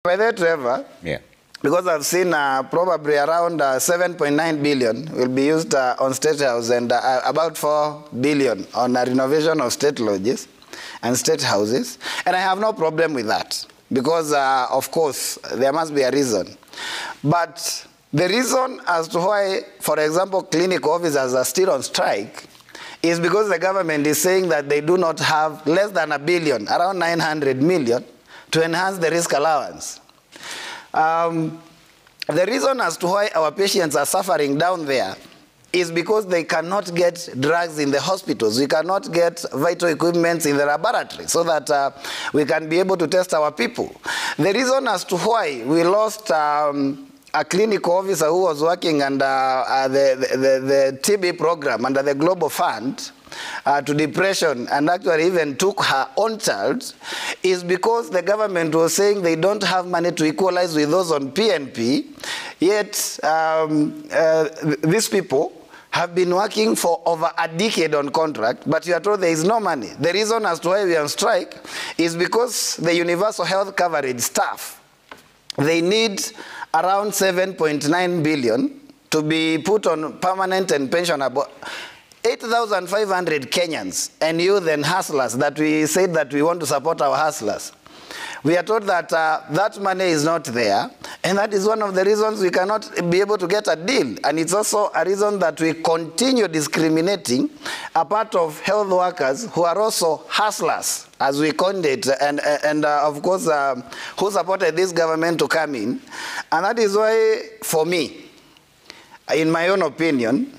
By the way, Trevor, yeah, because I've seen probably around 7.9 billion will be used on State House and about 4 billion on renovation of state lodges and state houses. And I have no problem with that because, of course, there must be a reason. But the reason as to why, for example, clinic officers are still on strike is because the government is saying that they do not have less than $1 billion, around 900 million, to enhance the risk allowance. The reason as to why our patients are suffering down there is because they cannot get drugs in the hospitals. We cannot get vital equipment in the laboratory so that we can be able to test our people. The reason as to why we lost a clinical officer who was working under the TB program under the Global Fund to depression and actually even took her own child is because the government was saying they don't have money to equalize with those on PNP, yet these people have been working for over a decade on contract, but you are told there is no money. The reason as to why we are on strike is because the universal health coverage staff, they need around 7.9 billion to be put on permanent and pensionable. 8,500 Kenyans and youth and hustlers that we said that we want to support our hustlers. We are told that that money is not there, and that is one of the reasons we cannot be able to get a deal. And it's also a reason that we continue discriminating a part of health workers who are also hustlers, as we coined it, and of course, who supported this government to come in. And that is why, for me, in my own opinion,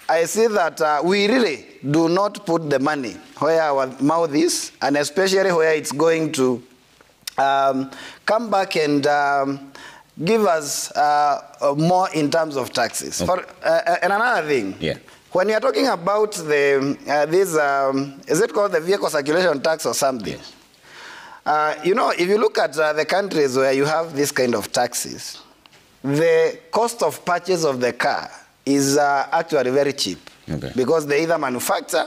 I see that we really do not put the money where our mouth is, and especially where it's going to come back and give us more in terms of taxes. Okay. And another thing, yeah. When you're talking about the is it called the vehicle circulation tax or something? Yes. You know, if you look at the countries where you have this kind of taxes, the cost of purchase of the car is actually very cheap. Okay. Because they either manufacture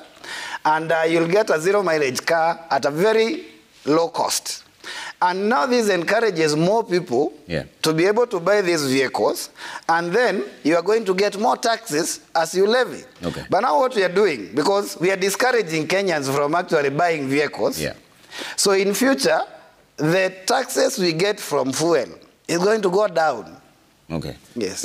and you'll get a zero mileage car at a very low cost. And now this encourages more people to be able to buy these vehicles, and then you are going to get more taxes as you levy. Okay. But now what we are doing, because we are discouraging Kenyans from actually buying vehicles, so in future, the taxes we get from fuel is going to go down. Okay. Yes.